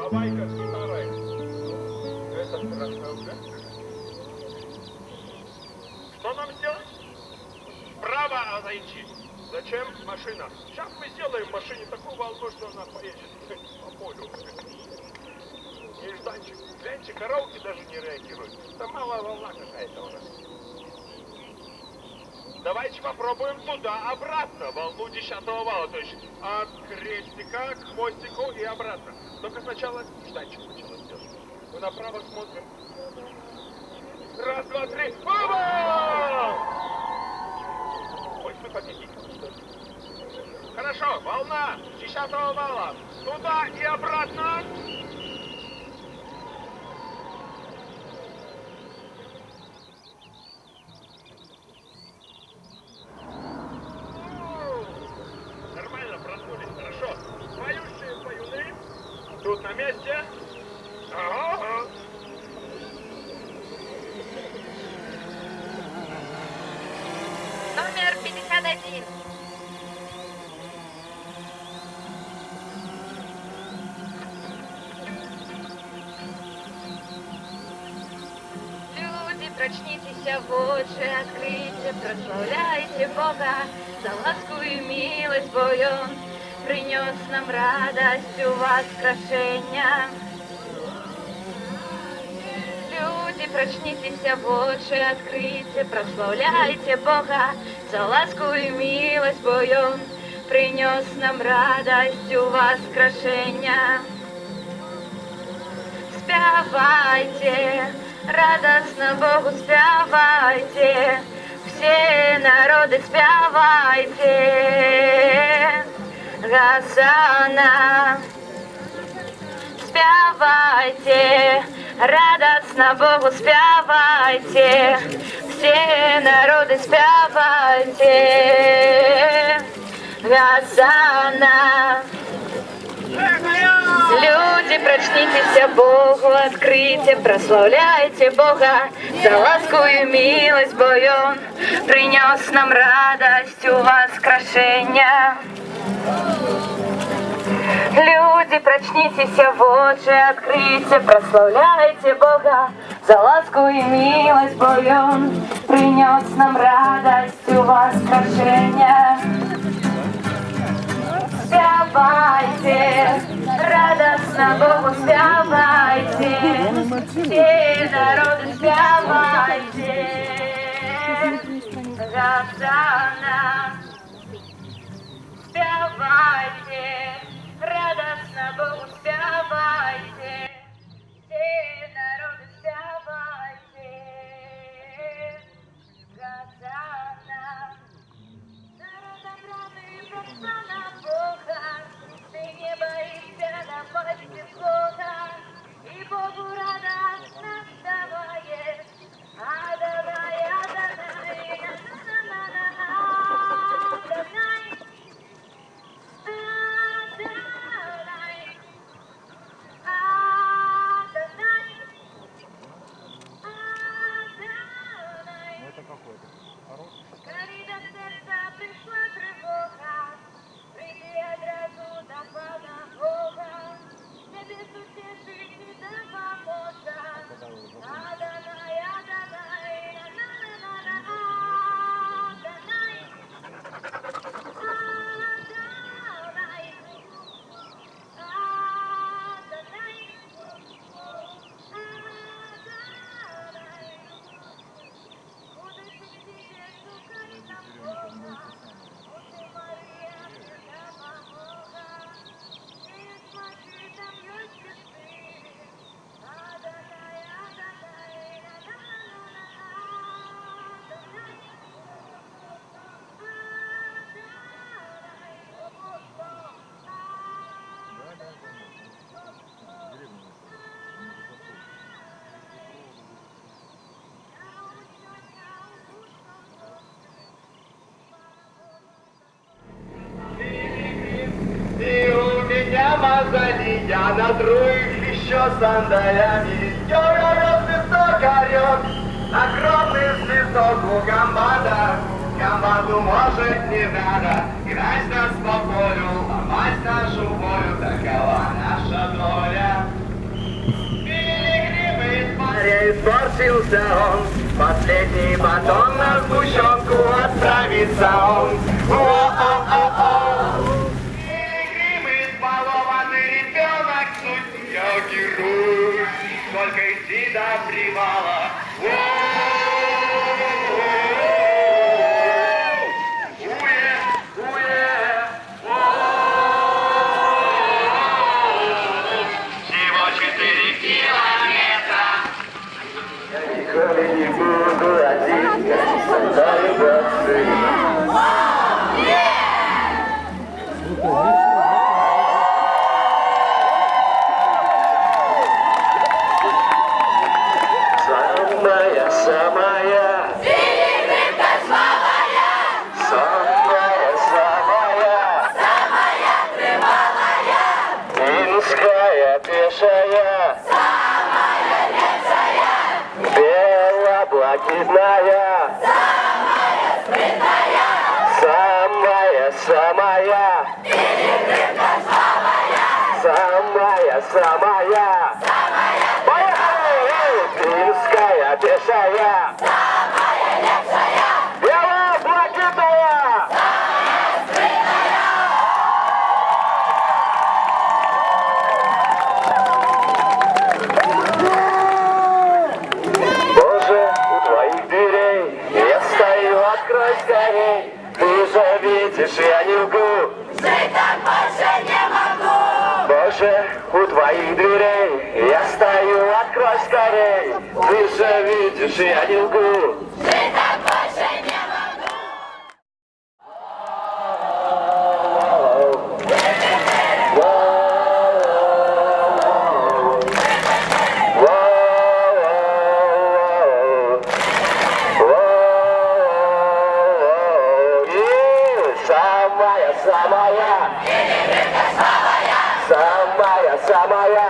Давай-ка с гитарой. Этот красавчик. Что нам сделать? Вправо отойти. Зачем машина? Сейчас мы сделаем в машине такую волну, что она поедет по полю. Нежданчик. Гляньте, коровки даже не реагируют. Это малая волна какая-то у нас. Давайте попробуем туда, обратно, волну 10-го вала, то есть от крестика к хвостику и обратно. Только сначала нежданчик сначала сделаем. Мы направо смотрим. Раз, два, три. Оба! Ой, вы победили. Хорошо, волна 10-го вала. Туда и обратно. Нормально проснулись, хорошо. Поющие поюны. Тут на месте. Ага. Номер 51. Люди, прочнитесь в очи, открийте, прославляйте Бога за ласку и милость, бо Он принес нам радость у воскрешения. Люди, прочнитесь в очи, открийте, прославляйте Бога за ласку и милость, бо Он принес нам радость у воскрешения. Спявайте, радостно Богу спявайте, все народы спявайте, Госанна. Спявайте, радостно Богу спявайте, все народы спявайте, Госанна. Люди, прочнитесь Богу, открийте, прославляйте Бога за ласку и милость, бо Он принес нам радость у воскрешения. Люди, прочнитесь в очи, открийте, прославляйте Бога за ласку и милость, бо Он принес нам радость у воскрешения. Спявайте, радостно Богу спявайте, все народы спявайте, Госанна. Спявайте, радостно Богу спявайте, все народы спявайте, Госанна. Народом раны просто на Бога, ты не боишься напасть без Бога, и Богу радостно вставаешь. Адонай, Адонай, Адонай. Это какой-то хороший. Коридор сердца пришла тревога, приди одразу до Пана Бога, тебе утешить и да поможа. Адонай, Адонай, на-на-на-на, Адонай, Адонай, Адонай, Адонай. Я на троих еще сандалями, Йо-йо-йо, свисток орет, огромный свисток у комбата. Комбату может не надо гнать нас по полю, ломать нашу волю, такова наша доля. бросился он, последний батон на сгущенку отправится он. О-о-о-о! Пилигрим избалованный ребенок, суть я герой, только идти до привала. Не буду один, дай басы. Самая, самая, Пилигримка славая, самая, самая, самая тривалая, Минская пешая, самая лепсая, белоблакитная, самая спрятная, самая, самая, пилигримка славая, самая, самая, поехали! Минская пешая, самая лепсая, белоблакитная. Боже, у твоих дверей я стою, открой скорей. Ты же видишь, я не лгу. жить так больше не могу. Боже, у твоих дверей я стою, открой скорей. Ты же видишь, я не лгу. Жить так больше не могу. Самая, самая, самая, самая, Самая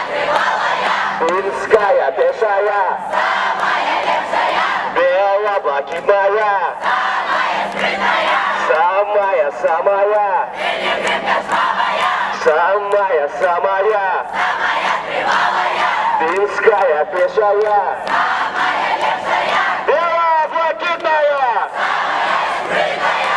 тривалая, Минская пешая, самая лепсая, белоблакитная, самая спрятная, самая, самая, пилигримка славая, самая, самая, самая тривалая, Минская пешая, самая лепсая, белоблакитная. спрятная.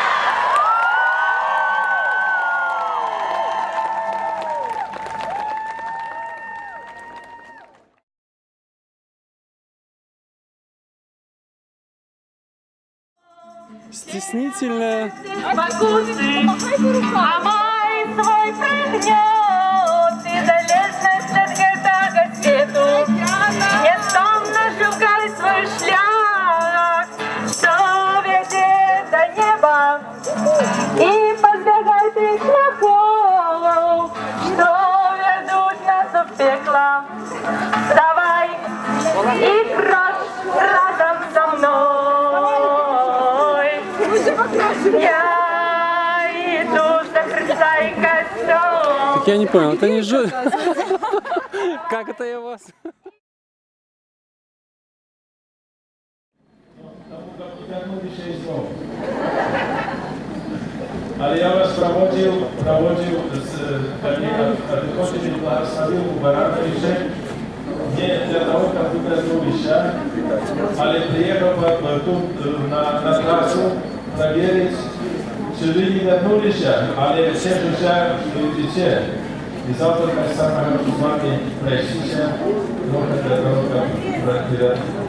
Стеснительная. Покусы, а май свой пригнет, и залезность от герда к свету. Не стомно шукай свой шлях, что ведет до неба, и позбегай ты шляхов, что ведут нас в пекло. Вставай и кровь разом со мной. Я иду за Христа и костер. Так я не понял, это не жуть. Как это я вас? Ale ja was prowadził a ty chodzi błogosławił Barana i rzekł, nie dla nauka tutaj mówisia, ale przyjechał tu na trasę проверить, czy wy nie natknęli się, ale все życia widzicie. I завтра так само хочу с вами пройти się, trochę dla nauka,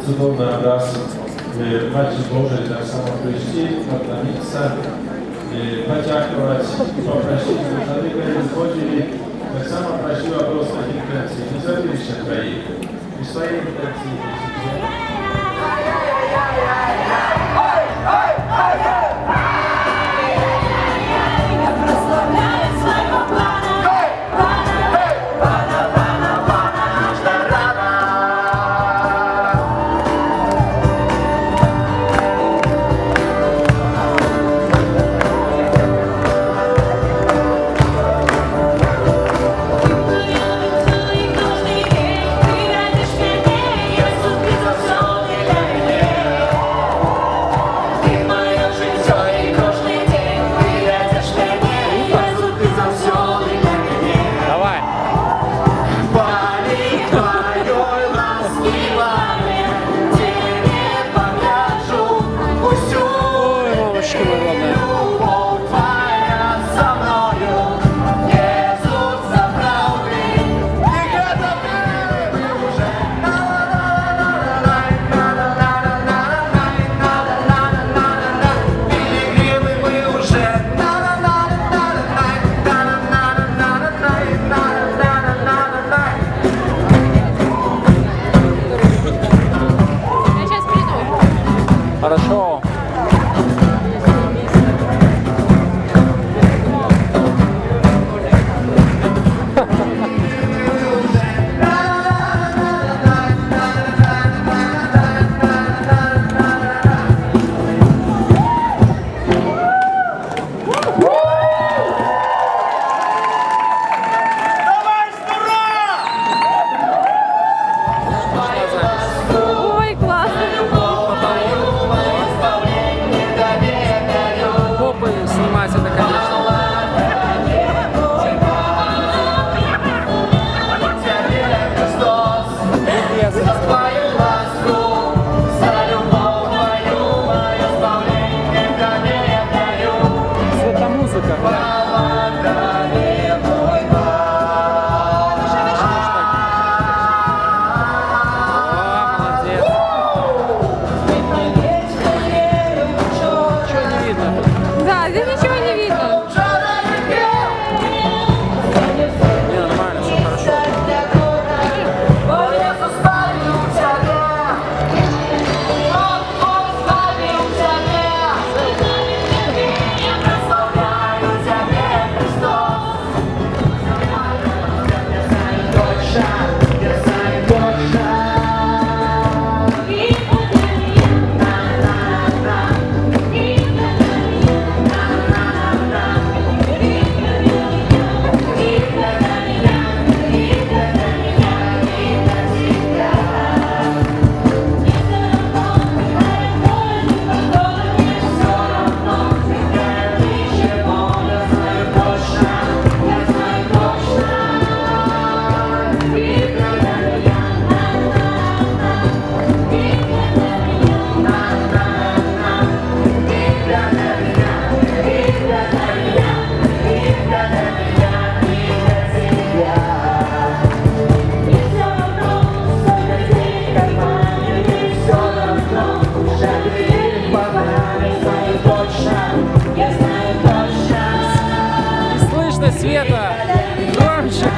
cudowny obraz Matki Bożej, tak samo Chryści, Matlanica, podziękować, poprosić, żeby nie wychodzili, tak samo prosiła o ostatniej intencji, nie zabiliście krainy. I swojej intencji widzicie. Ты глядишь мне, я субтитров Музыка. Да, здесь ничего не видно. Не, нормально, все хорошо. Не слышно, Света! Громче!